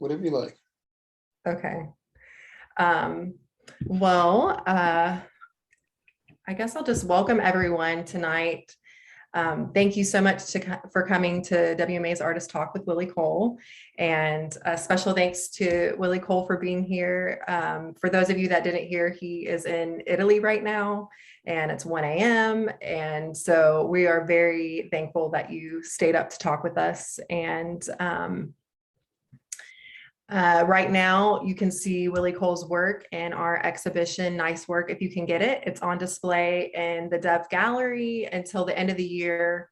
whatever you like. Okay. Well, I guess I'll just welcome everyone tonight. Thank you so much for coming to WMA's Artist Talk with Willie Cole. And a special thanks to Willie Cole for being here. For those of you that didn't hear, he is in Italy right now, and it's 1 a.m. And so we are very thankful that you stayed up to talk with us. And right now, you can see Willie Cole's work in our exhibition, Nice Work, if you can get it. It's on display in the Dove Gallery until the end of the year.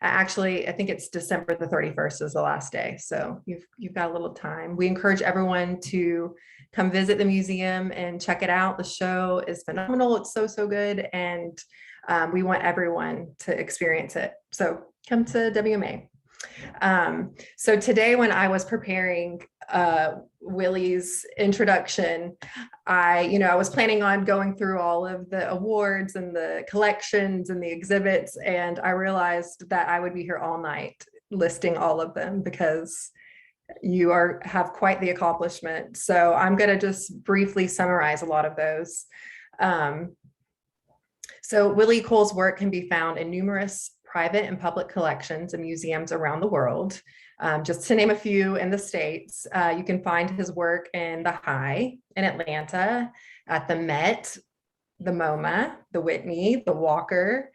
Actually, I think it's December the 31st is the last day. So you've got a little time. We encourage everyone to come visit the museum and check it out. The show is phenomenal. It's so good. And we want everyone to experience it. So come to WMA. So today when I was preparing Willie's introduction, I was planning on going through all of the awards and the collections and the exhibits, and I realized that I would be here all night listing all of them because you have quite the accomplishment. So I'm going to just briefly summarize a lot of those. So Willie Cole's work can be found in numerous private and public collections and museums around the world. Just to name a few in the States, you can find his work in the High in Atlanta, at the Met, the MoMA, the Whitney, the Walker,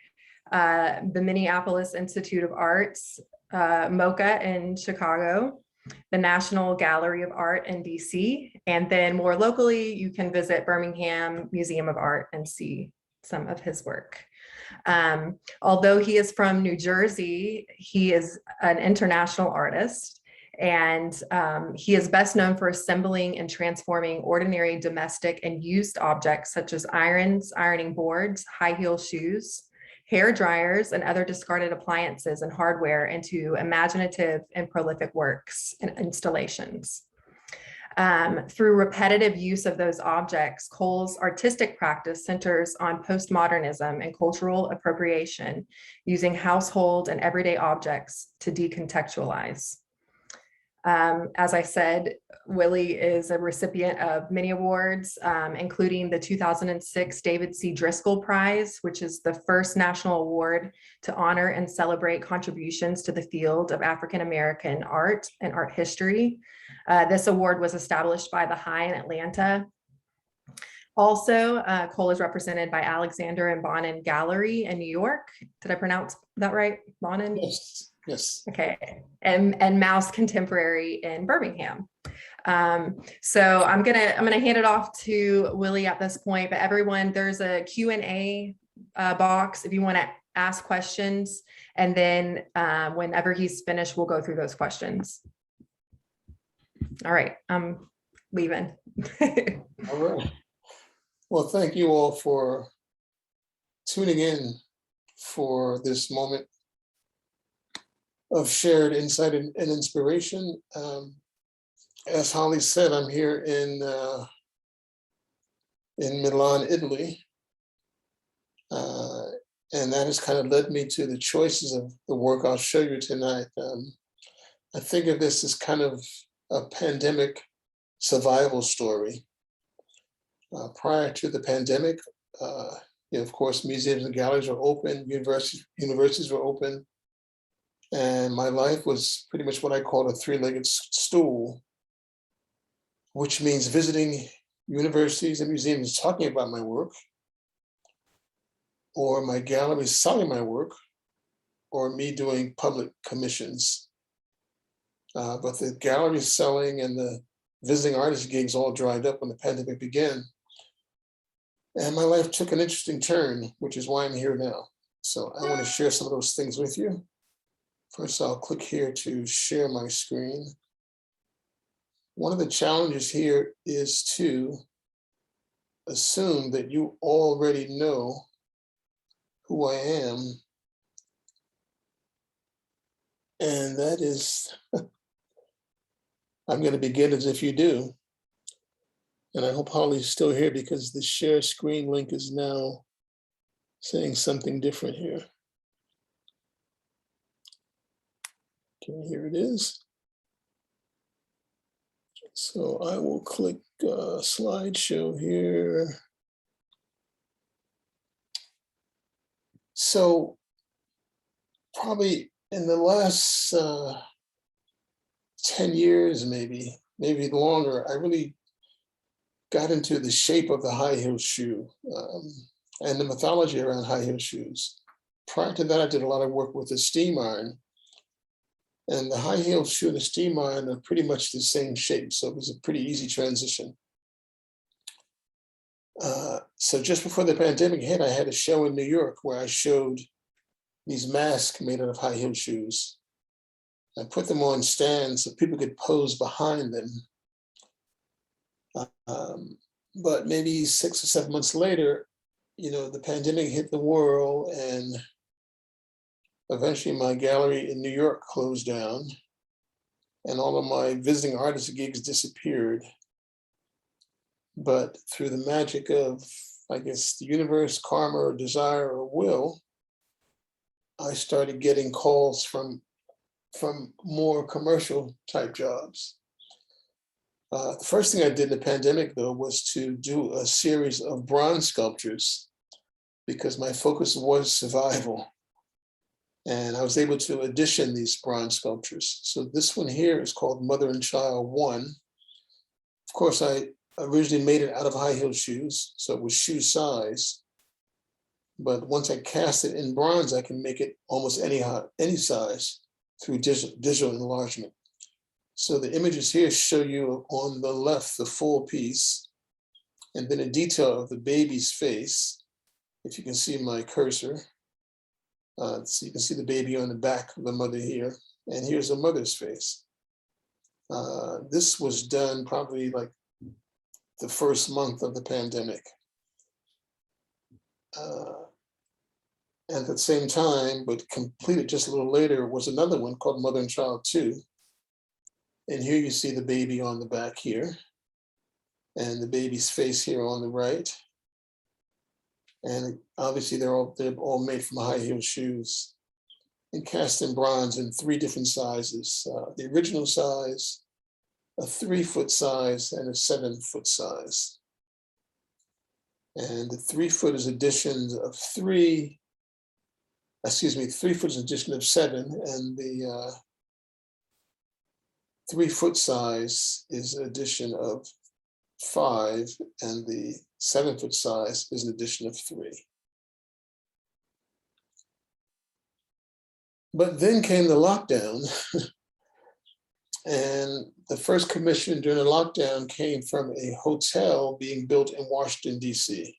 the Minneapolis Institute of Arts, MoCA in Chicago, the National Gallery of Art in DC, and then more locally, you can visit Birmingham Museum of Art and see some of his work. Although he is from New Jersey, he is an international artist, and he is best known for assembling and transforming ordinary domestic and used objects such as irons, ironing boards, high heel shoes, hair dryers, and other discarded appliances and hardware into imaginative and prolific works and installations. Through repetitive use of those objects, Cole's artistic practice centers on postmodernism and cultural appropriation, using household and everyday objects to decontextualize. As I said, Willie is a recipient of many awards, including the 2006 David C. Driscoll Prize, which is the first national award to honor and celebrate contributions to the field of African-American art and art history. This award was established by the High in Atlanta. Also, Cole is represented by Alexander and Bonin Gallery in New York. Did I pronounce that right? Bonin? Yes. Yes. Okay, and Mouse Contemporary in Birmingham. So I'm gonna hand it off to Willie at this point, but everyone, there's a Q&A box if you want to ask questions, and then whenever he's finished, we'll go through those questions. All right, I'm leaving. All right. Well, thank you all for tuning in for this moment of shared insight and inspiration. As Holly said, I'm here in Milan, Italy. And that has kind of led me to the choices of the work I'll show you tonight. I think of this as kind of a pandemic survival story. Prior to the pandemic, of course, museums and galleries were open, universities were open, and my life was pretty much what I call a three-legged stool, which means visiting universities and museums talking about my work, or my galleries selling my work, or me doing public commissions. But the gallery selling and the visiting artist gigs all dried up when the pandemic began. And my life took an interesting turn, which is why I'm here now. So I want to share some of those things with you. First, I'll click here to share my screen. One of the challenges here is to assume that you already know who I am. And that is, I'm going to begin as if you do. And I hope Holly's still here because the share screen link is now saying something different here. Okay, here it is. So I will click slideshow here. So probably in the last 10 years, maybe longer, I really got into the shape of the high heel shoe and the mythology around high heel shoes. Prior to that, I did a lot of work with the steam iron. And the high heel shoe and the steam iron are pretty much the same shape. So it was a pretty easy transition. So just before the pandemic hit, I had a show in New York where I showed these masks made out of high heel shoes. I put them on stands so people could pose behind them. But maybe 6 or 7 months later, the pandemic hit the world, and eventually my gallery in New York closed down and all of my visiting artist gigs disappeared. But through the magic of, I guess, the universe, karma, or desire, or will, I started getting calls from more commercial type jobs. The first thing I did in the pandemic, though, was to do a series of bronze sculptures because my focus was survival. And I was able to edition these bronze sculptures. So this one here is called Mother and Child 1. Of course, I originally made it out of high heel shoes, so it was shoe size. But once I cast it in bronze, I can make it almost any size through digital enlargement. So the images here show you on the left the full piece, and then a detail of the baby's face. If you can see my cursor, so you can see the baby on the back of the mother here, and here's the mother's face. This was done probably like the first month of the pandemic. And at the same time, but completed just a little later, was another one called Mother and Child 2. And here you see the baby on the back here, and the baby's face here on the right. And obviously they're all made from high heel shoes and cast in bronze in 3 different sizes. The original size, a 3-foot size, and a 7-foot size. And the 3-foot is additions of 3, 3-foot is addition of 7, and the 3-foot size is an addition of 5, and the 7-foot size is an addition of 3. But then came the lockdown, and the first commission during the lockdown came from a hotel being built in Washington, D.C.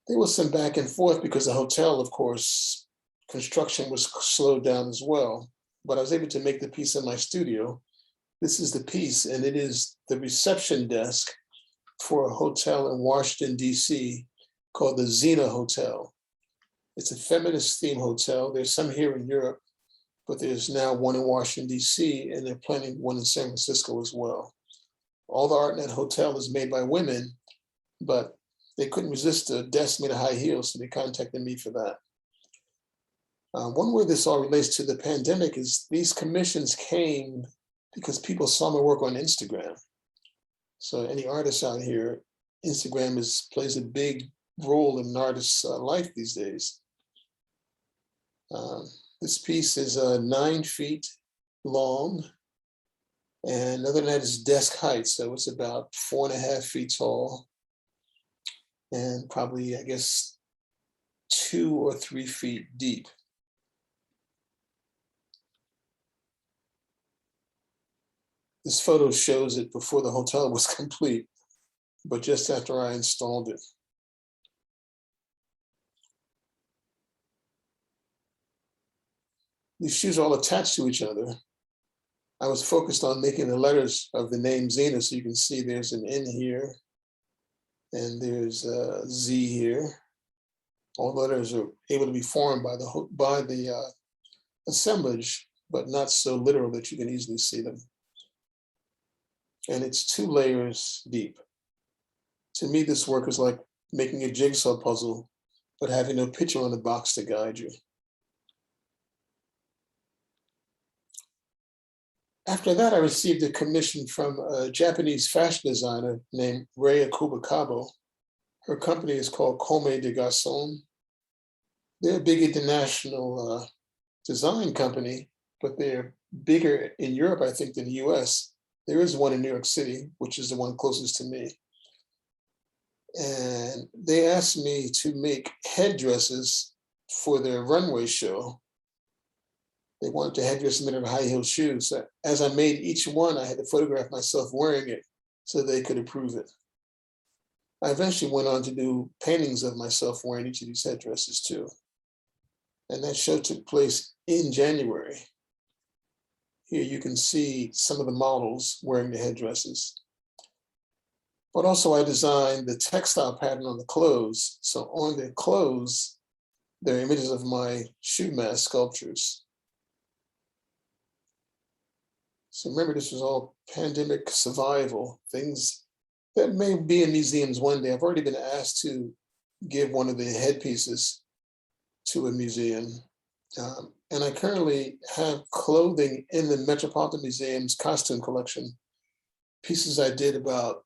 There was some back and forth because the hotel, of course, construction was slowed down as well. But I was able to make the piece in my studio. This is the piece, and it is the reception desk for a hotel in Washington, D.C. called the Xena Hotel. It's a feminist themed hotel. There's some here in Europe, but there's now one in Washington, D.C., and they're planning one in San Francisco as well. All the art in that hotel is made by women, but they couldn't resist a desk made of high heels, so they contacted me for that. One way this all relates to the pandemic is these commissions came because people saw my work on Instagram. So any artists out here, Instagram plays a big role in an artist's life these days. This piece is 9 feet long, and other than that, it's desk height, so it's about 4.5 feet tall, and probably, I guess, 2 or 3 feet deep. This photo shows it before the hotel was complete, but just after I installed it. These shoes are all attached to each other. I was focused on making the letters of the name Xena, so you can see there's an N here, and there's a Z here. All the letters are able to be formed by the assemblage, but not so literal that you can easily see them. And it's 2 layers deep. To me, this work is like making a jigsaw puzzle, but having no picture on the box to guide you. After that, I received a commission from a Japanese fashion designer named Rhea Kubakabo. Her company is called Comme des Garçons. They're a big international design company, but they're bigger in Europe, I think, than the US. There is one in New York City, which is the one closest to me. And they asked me to make headdresses for their runway show. They wanted a headdress made out of high-heeled shoes. So as I made each one, I had to photograph myself wearing it so they could approve it. I eventually went on to do paintings of myself wearing each of these headdresses too. And that show took place in January. Here you can see some of the models wearing the headdresses. But also I designed the textile pattern on the clothes. So on the clothes, there are images of my shoe mask sculptures. So remember, this was all pandemic survival, things that may be in museums one day. I've already been asked to give one of the headpieces to a museum. And I currently have clothing in the Metropolitan Museum's costume collection, pieces I did about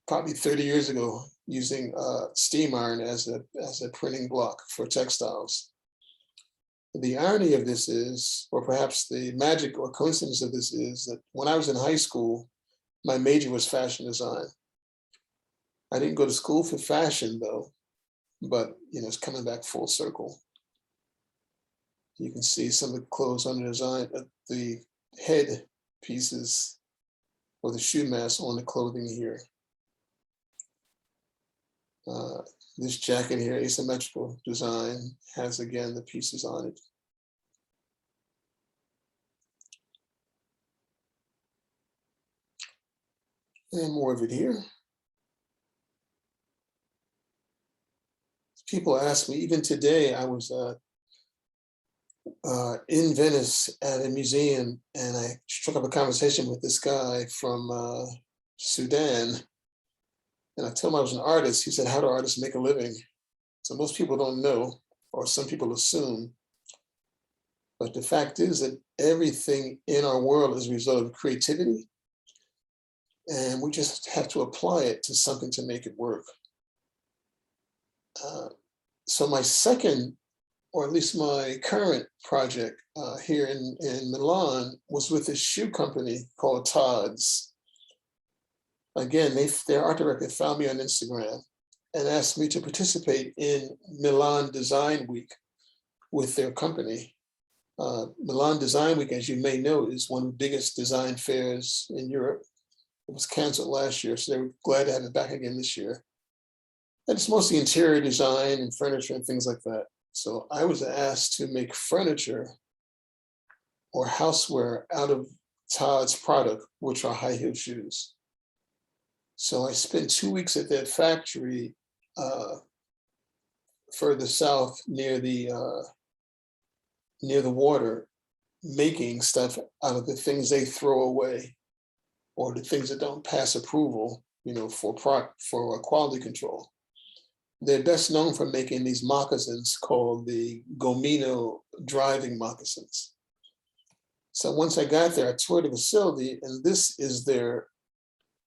probably 30 years ago using steam iron as a printing block for textiles. The irony of this is, or perhaps the magic or coincidence of this is, that when I was in high school, my major was fashion design. I didn't go to school for fashion though, but it's coming back full circle. You can see some of the clothes on the design, the head pieces or the shoe mask on the clothing here. This jacket here, asymmetrical design, has again the pieces on it. And more of it here. People ask me, even today, I was in Venice at a museum and I struck up a conversation with this guy from Sudan. And I told him I was an artist. He said, "How do artists make a living?" So most people don't know, or some people assume. But the fact is that everything in our world is a result of creativity. And we just have to apply it to something to make it work. So my second, or at least my current project here in Milan was with a shoe company called Tod's. Again, their art director found me on Instagram and asked me to participate in Milan Design Week with their company. Milan Design Week, as you may know, is one of the biggest design fairs in Europe. It was canceled last year, so they were glad to have it back again this year. And it's mostly interior design and furniture and things like that. So I was asked to make furniture or houseware out of Todd's product, which are high-heel shoes. So I spent 2 weeks at that factory further south near the water, making stuff out of the things they throw away or the things that don't pass approval, for quality control. They're best known for making these moccasins called the Gomino driving moccasins. So once I got there, I toured the facility, and this is their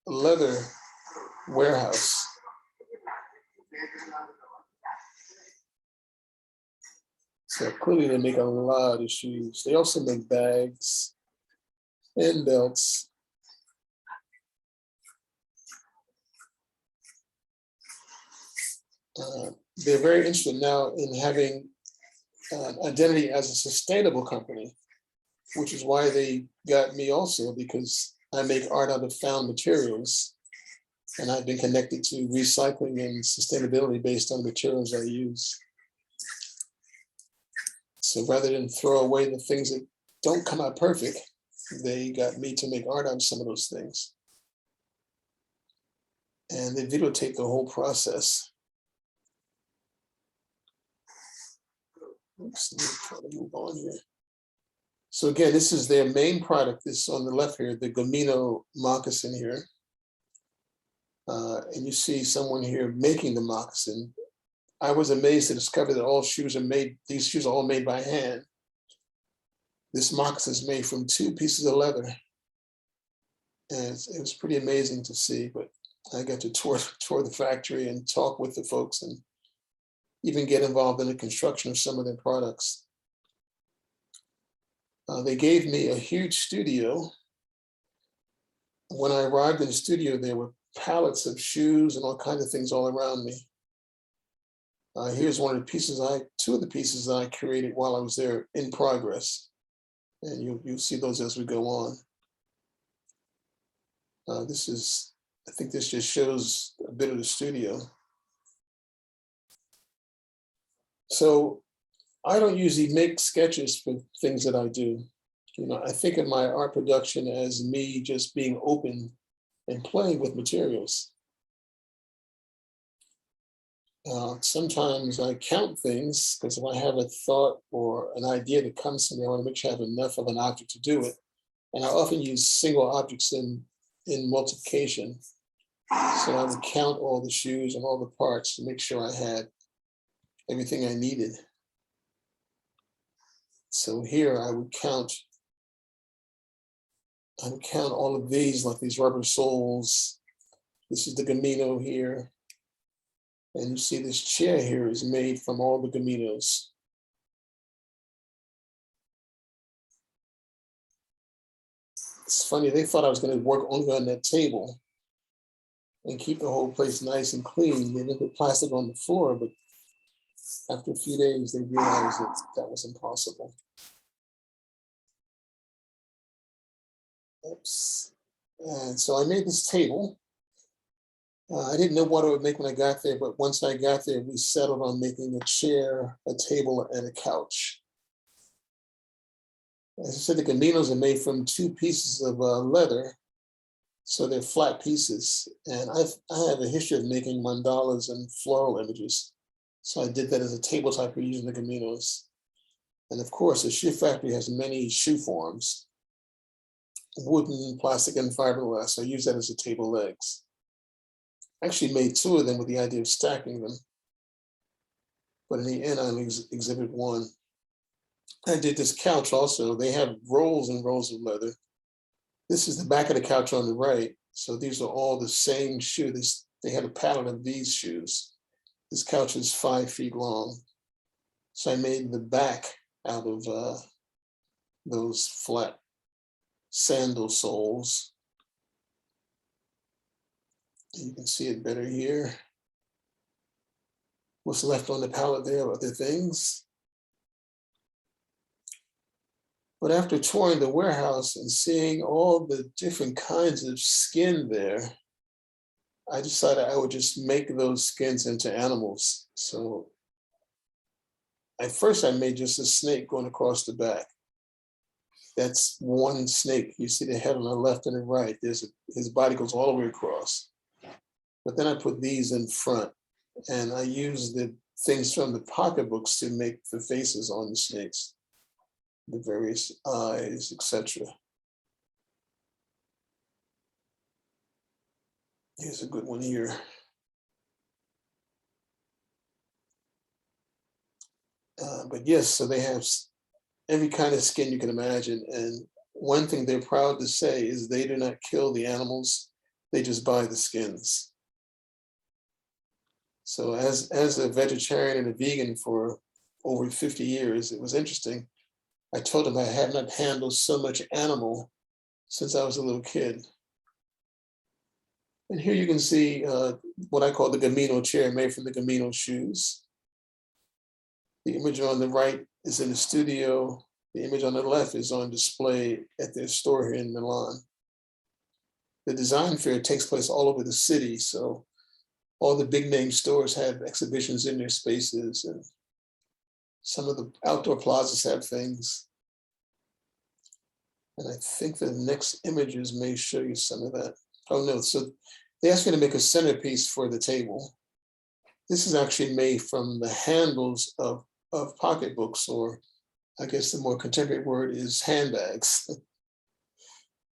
leather warehouse. So clearly they make a lot of shoes. They also make bags and belts. They're very interested now in having an identity as a sustainable company, which is why they got me also, because I make art out of found materials. And I've been connected to recycling and sustainability based on the materials I use. So rather than throw away the things that don't come out perfect, they got me to make art out of some of those things. And they videotaped the whole process. Oops, let me try to move on here. So again, this is their main product. This on the left here, the Gomino moccasin here. And you see someone here making the moccasin. I was amazed to discover that all shoes are made, these shoes are all made by hand. This moccasin is made from 2 pieces of leather And it was pretty amazing to see, but I got to tour the factory and talk with the folks and even get involved in the construction of some of their products. They gave me a huge studio. When I arrived in the studio, there were pallets of shoes and all kinds of things all around me. Here's one of the pieces two of the pieces that I created while I was there in progress. And you'll see those as we go on. I think this just shows a bit of the studio. So I don't usually make sketches for things that I do. I think of my art production as me just being open and playing with materials. Sometimes I count things because if I have a thought or an idea that comes to me, I want to make sure I have enough of an object to do it. And I often use single objects in multiplication. So I would count all the shoes and all the parts to make sure I had everything I needed. So here I would count all of these, like these rubber soles. This is the Gamino here. And you see this chair here is made from all the Gaminos. It's funny, they thought I was going to work only on that table and keep the whole place nice and clean. They didn't put plastic on the floor, but after a few days, they realized that that was impossible. Oops. And so I made this table. I didn't know what it would make when I got there, but once I got there, we settled on making a chair, a table, and a couch. As I said, the Gaminos are made from two pieces of leather, so they're flat pieces. And I have a history of making mandalas and floral images. So I did that as a table type using the Gaminos. And of course, the shoe factory has many shoe forms, wooden, plastic, and fiberglass. So I use that as a table legs. I actually made two of them with the idea of stacking them. But in the end, I exhibit one. I did this couch also. They have rolls and rolls of leather. This is the back of the couch on the right. So these are all the same shoe. They had a pattern of these shoes. This couch is 5 feet long. So I made the back out of those flat sandal soles. You can see it better here. What's left on the pallet there are other things. But after touring the warehouse and seeing all the different kinds of skin there, I decided I would just make those skins into animals. So at first I made just a snake going across the back. That's one snake. You see the head on the left and the right. His body goes all the way across. But then I put these in front and I used the things from the pocketbooks to make the faces on the snakes, the various eyes, etc. Here's a good one here. But yes, so they have every kind of skin you can imagine. And one thing they're proud to say is they do not kill the animals, they just buy the skins. So as a vegetarian and a vegan for over 50 years, it was interesting. I told them I had not handled so much animal since I was a little kid. And here you can see what I call the Gamino chair made from the Gamino shoes. The image on the right is in the studio. The image on the left is on display at their store here in Milan. The design fair takes place all over the city, so all the big name stores have exhibitions in their spaces, and some of the outdoor plazas have things. And I think the next images may show you some of that. Oh no, so they asked me to make a centerpiece for the table. This is actually made from the handles of pocketbooks, or I guess the more contemporary word is handbags.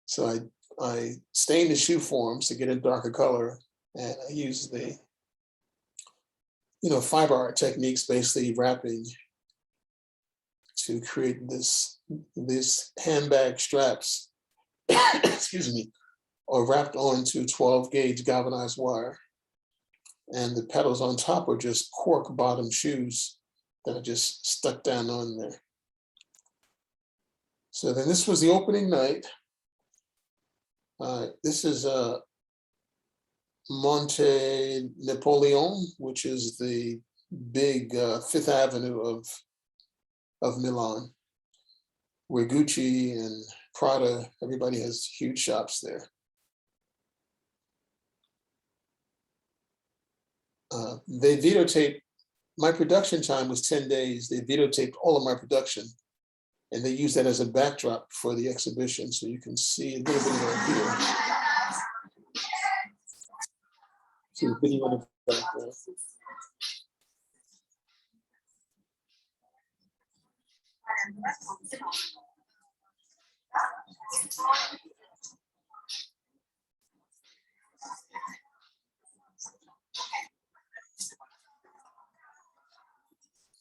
So I stained the shoe forms to get a darker color, and I used the fiber art techniques, basically wrapping, to create this handbag straps, excuse me, are wrapped onto 12 gauge galvanized wire. And the pedals on top are just cork bottom shoes that are just stuck down on there. So then this was the opening night. This is Monte Napoleon, which is the big Fifth Avenue of Milan, where Gucci and Prada, everybody has huge shops there. They videotaped, my production time was 10 days. They videotaped all of my production, and they used that as a backdrop for the exhibition. So you can see a little bit right here. See the video in the background.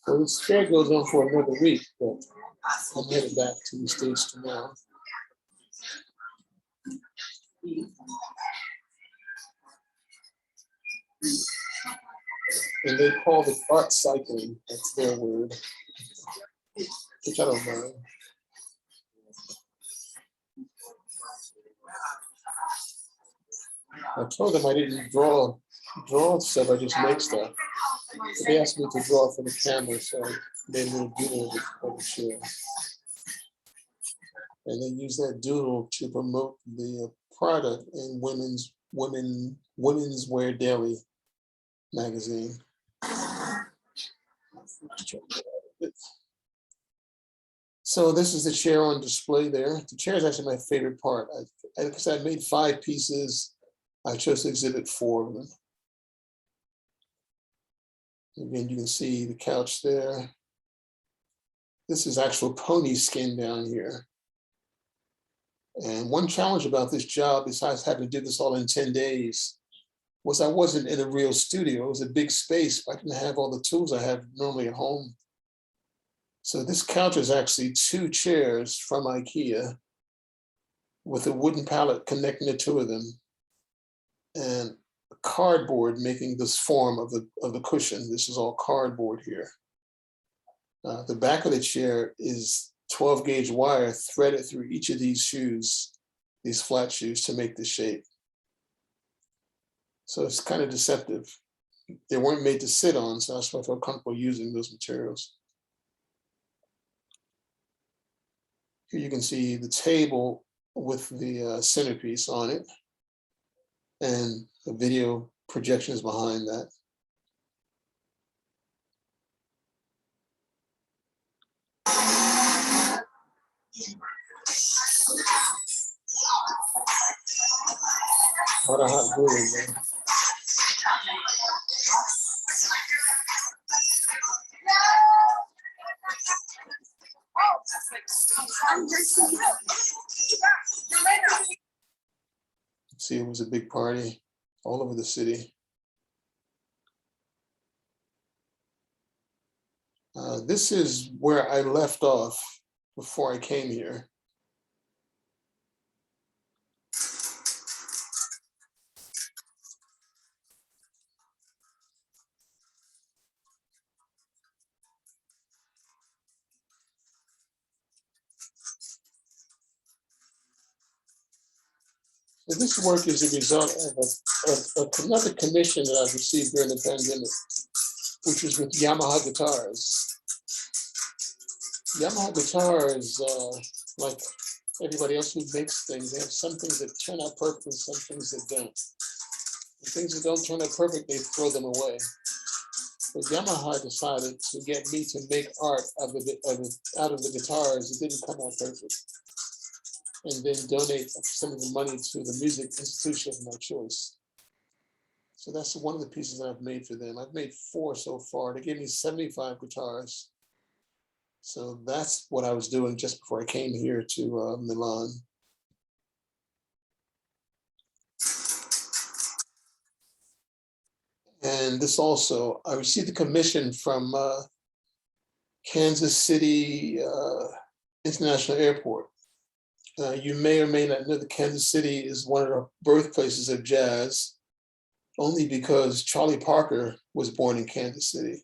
So this fair goes on for another week, but I'm headed back to the States tomorrow. And they call it art cycling, that's their word, which I don't know. I told them I didn't draw stuff, I just make stuff. But they asked me to draw for the camera, so I made a little doodle of the share. And they use that doodle to promote the product in Women's Wear Daily magazine. So this is the chair on display there. The chair is actually my favorite part. Because I made 5 pieces, I chose to exhibit 4 of them. Again, you can see the couch there. This is actual pony skin down here. And one challenge about this job, besides having to do this all in 10 days, was I wasn't in a real studio. It was a big space, but I didn't have all the tools I have normally at home. So this couch is actually 2 chairs from IKEA with a wooden pallet connecting the 2 of them, and cardboard making this form of the cushion. This is all cardboard here. The back of the chair is 12 gauge wire threaded through each of these shoes, these flat shoes, to make the shape. So it's kind of deceptive. They weren't made to sit on, so that's why I feel comfortable using those materials. Here you can see the table with the centerpiece on it, and the video projections behind that. What a hot glue in there. See, it was a big party all over the city. This is where I left off before I came here. So this work is a result of another commission that I've received during the pandemic, which is with Yamaha guitars. Yamaha guitars, like everybody else who makes things, they have some things that turn out perfect and some things that don't. The things that don't turn out perfect, they throw them away. But Yamaha decided to get me to make art out of the guitars that didn't come out perfect, and then donate some of the money to the music institution of my choice. So that's one of the pieces that I've made for them. I've made 4 so far. They gave me 75 guitars. So that's what I was doing just before I came here to Milan. And this also, I received a commission from Kansas City International Airport. You may or may not know that Kansas City is one of the birthplaces of jazz, only because Charlie Parker was born in Kansas City.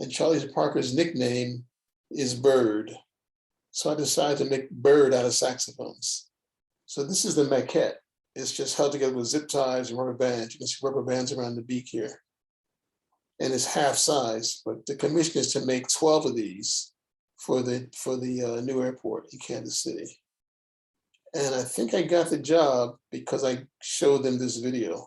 And Charlie Parker's nickname is Bird. So I decided to make Bird out of saxophones. So this is the maquette. It's just held together with zip ties and rubber bands. You can see rubber bands around the beak here. And it's half size, but the commission is to make 12 of these for the new airport in Kansas City. And I think I got the job because I showed them this video.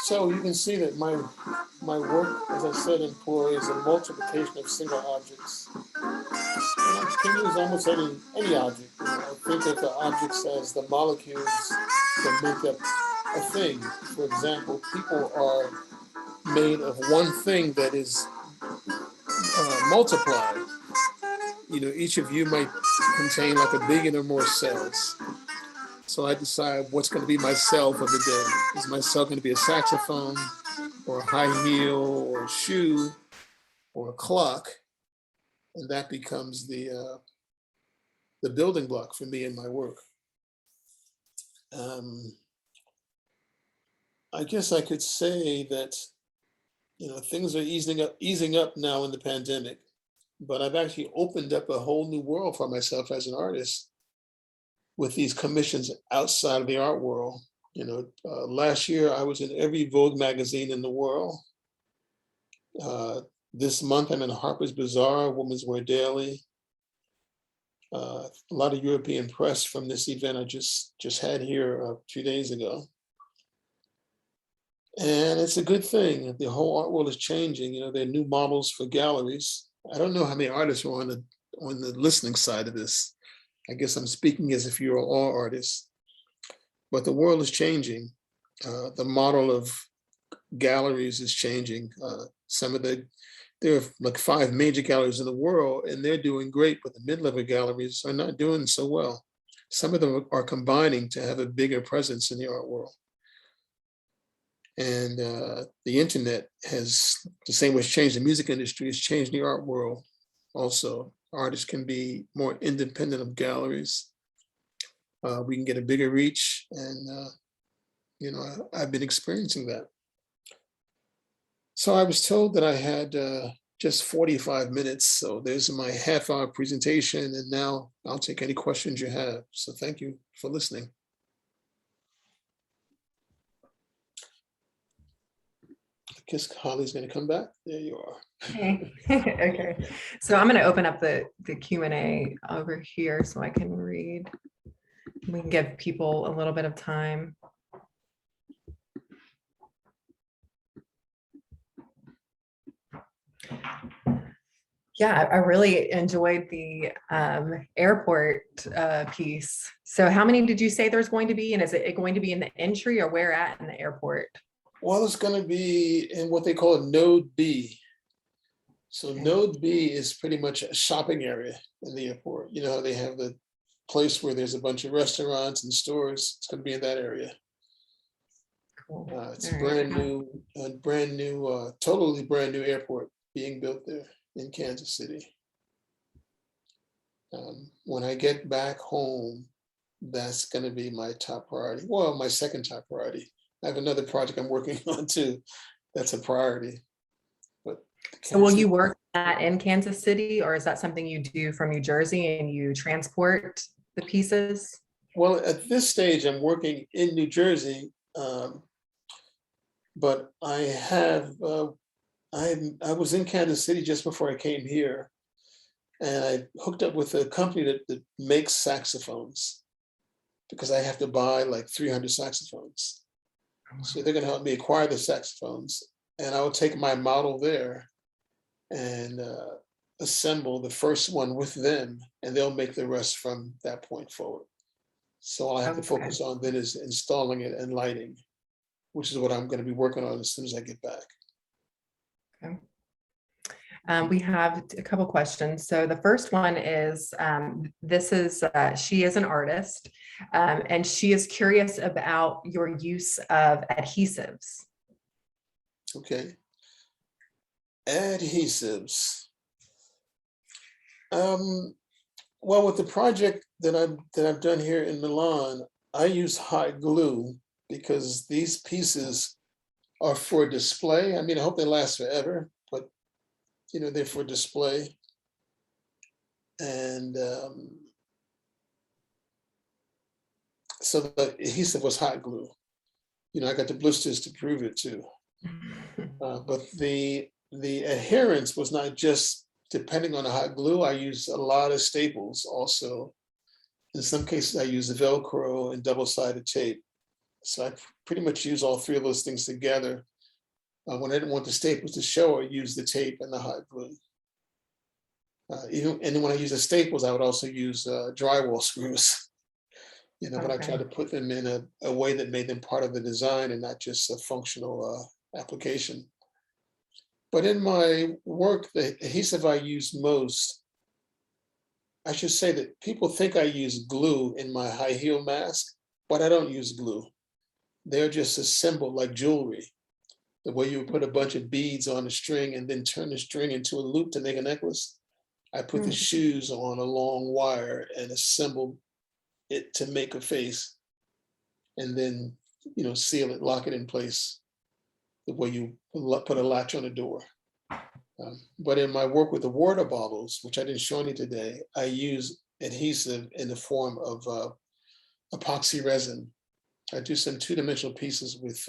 So you can see that my work, as I said, employs a multiplication of single objects. And I can use almost any object. You know, think of the objects as the molecules that make up a thing. For example, people are made of one thing that is multiplied. You know, each of you might contain like a billion or more cells. So I decide what's going to be my cell for the day. Is my cell going to be a saxophone, or a high heel, or a shoe, or a clock? And that becomes the building block for me in my work. I guess I could say that, you know, things are easing up now in the pandemic, but I've actually opened up a whole new world for myself as an artist with these commissions outside of the art world. You know, last year I was in every Vogue magazine in the world. This month I'm in Harper's Bazaar, Women's Wear Daily. A lot of European press from this event I just had here a few days ago. And it's a good thing. The whole art world is changing. You know, there are new models for galleries. I don't know how many artists are on the listening side of this. I guess I'm speaking as if you're all artists, but the world is changing. The model of galleries is changing. There are like 5 major galleries in the world, and they're doing great, but the mid-level galleries are not doing so well. Some of them are combining to have a bigger presence in the art world. And the internet has, the same way it's changed the music industry, has changed the art world also. Artists can be more independent of galleries. We can get a bigger reach, and you know, I've been experiencing that. So I was told that I had just 45 minutes. So there's my half-hour presentation, and now I'll take any questions you have. So thank you for listening. I guess Holly's going to come back. There you are. Okay. Okay. So I'm going to open up the Q&A over here so I can read. We can give people a little bit of time. Yeah, I really enjoyed the airport piece. So how many did you say there's going to be? And is it going to be in the entry, or where at in the airport? Well, it's going to be in what they call a Node B. So Node B is pretty much a shopping area in the airport. You know how they have the place where there's a bunch of restaurants and stores? It's going to be in that area. Cool. It's brand new, totally brand new airport being built there in Kansas City. When I get back home, that's going to be my top priority. Well, my second top priority. I have another project I'm working on too. That's a priority. But so will you work that in Kansas City, or is that something you do from New Jersey and you transport the pieces? Well, at this stage, I'm working in New Jersey, but I was in Kansas City just before I came here, and I hooked up with a company that makes saxophones. because I have to buy like 300 saxophones. So they're going to help me acquire the saxophones, and I will take my model there and assemble the first one with them, and they'll make the rest from that point forward. So all I have to Okay. focus on then is installing it and lighting, which is what I'm going to be working on as soon as I get back. Okay. We have a couple questions. So the first one is, she is an artist, and she is curious about your use of adhesives. Okay. Adhesives. Well, with the project that I've done here in Milan, I use hot glue because these pieces are for display. I mean, I hope they last forever, but they're for display. And so the adhesive was hot glue. I got the blisters to prove it too. But the adherence was not just depending on the hot glue. I use a lot of staples also. In some cases, I use Velcro and double-sided tape. So I pretty much use all three of those things together. When I didn't want the staples to show, I used the tape and the hot glue. And then when I use the staples, I would also use drywall screws. But I tried to put them in a way that made them part of the design and not just a functional application. But in my work, the adhesive I use most, I should say that people think I use glue in my high heel mask, but I don't use glue. They're just assembled like jewelry. The way you would put a bunch of beads on a string and then turn the string into a loop to make a necklace. I put the shoes on a long wire and assemble it to make a face, and then seal it, lock it in place the way you put a latch on a door. But in my work with the water bottles, which I didn't show any today, I use adhesive in the form of epoxy resin. I do some two-dimensional pieces with,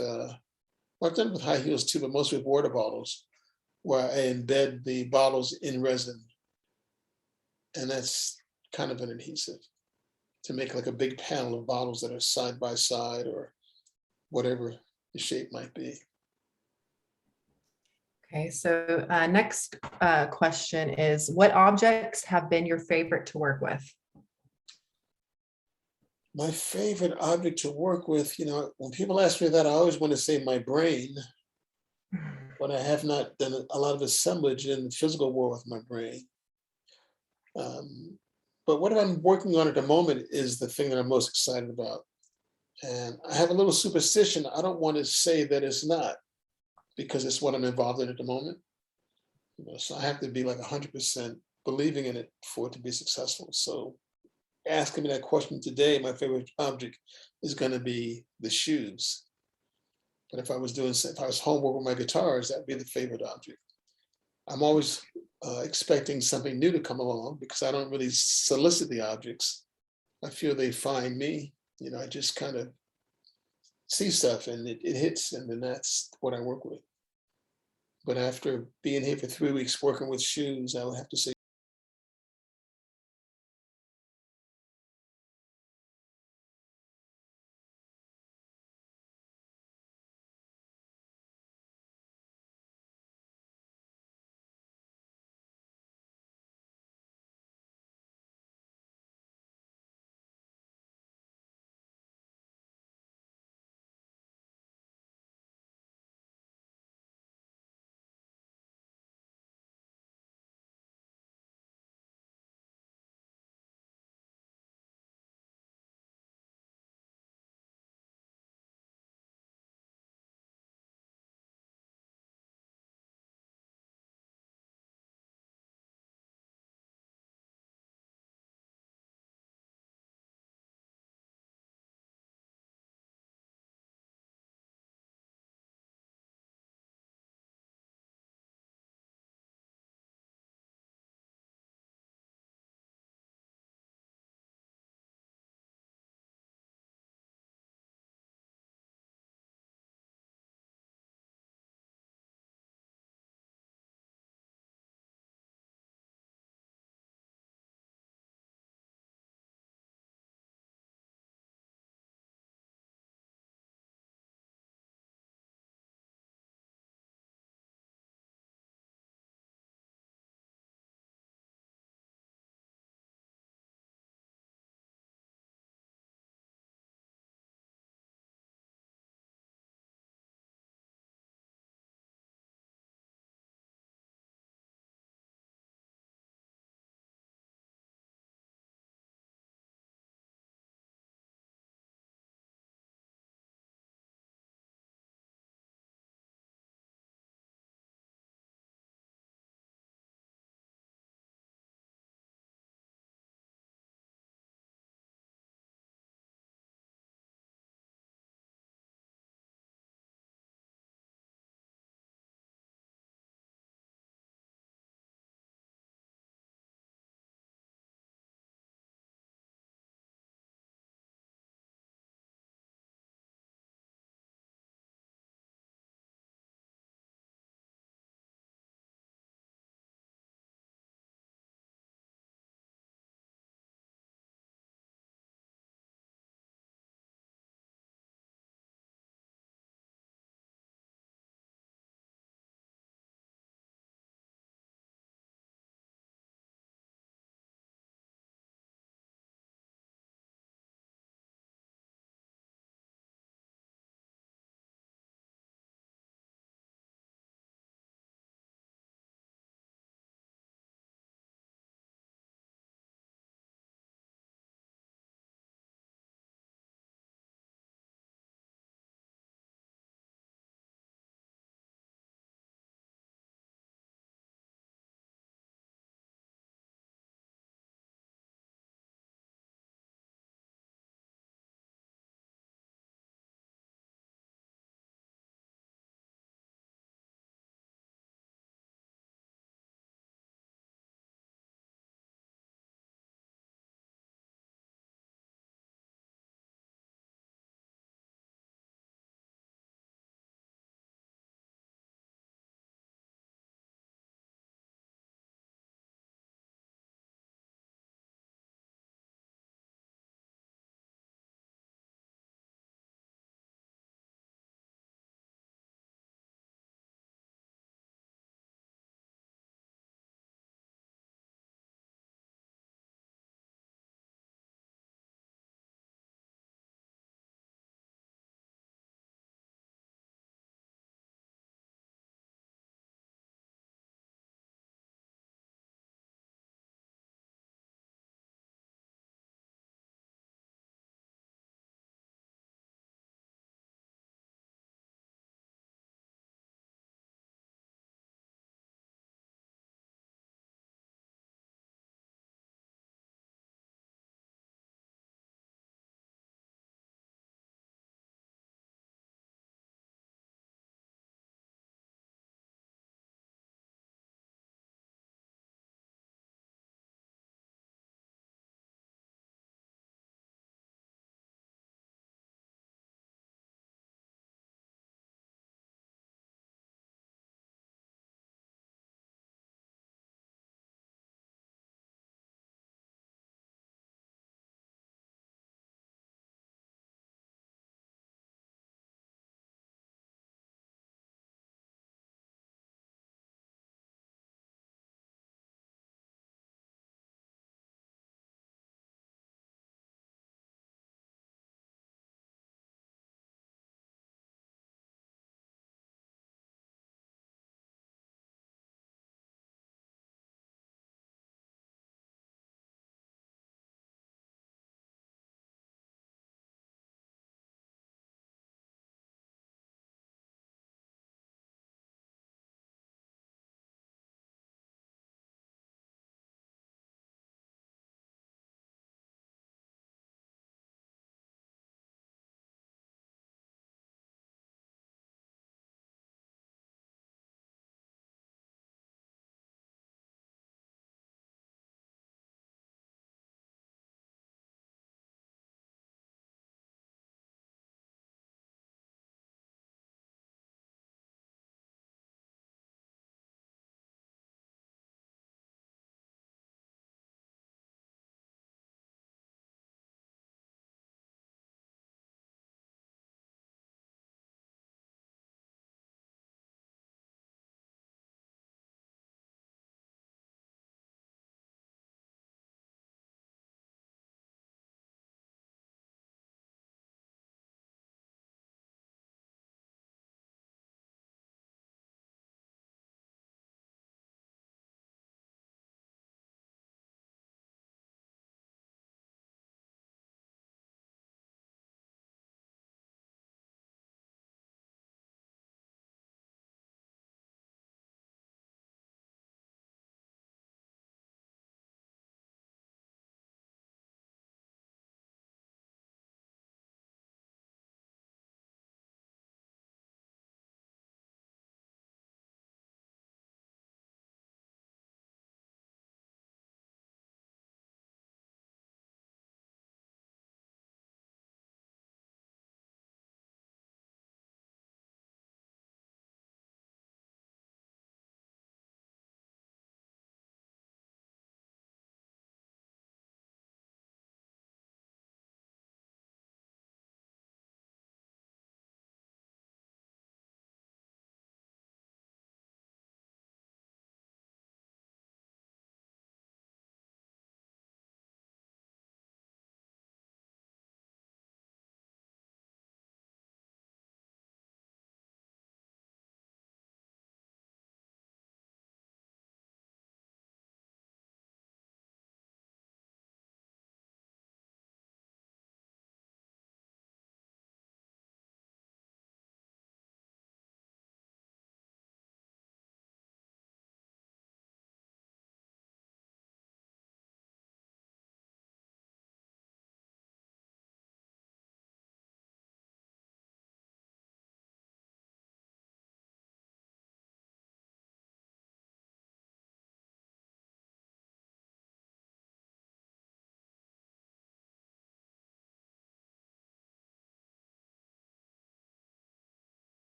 I've done it with high heels too, but mostly with water bottles, where I embed the bottles in resin. And that's kind of an adhesive to make like a big panel of bottles that are side by side or whatever the shape might be. Okay, so next question is, what objects have been your favorite to work with? My favorite object to work with, when people ask me that, I always want to say my brain, but I have not done a lot of assemblage in the physical world with my brain. But what I'm working on at the moment is the thing that I'm most excited about. And I have a little superstition. I don't want to say that it's not, because it's what I'm involved in at the moment. So I have to be like 100% believing in it for it to be successful. So asking me that question today, my favorite object is going to be the shoes. But if I was homework with my guitars, that'd be the favorite object. I'm always expecting something new to come along because I don't really solicit the objects. I feel they find me. I just kind of see stuff and it hits, and then that's what I work with. But after being here for 3 weeks working with shoes, I would have to say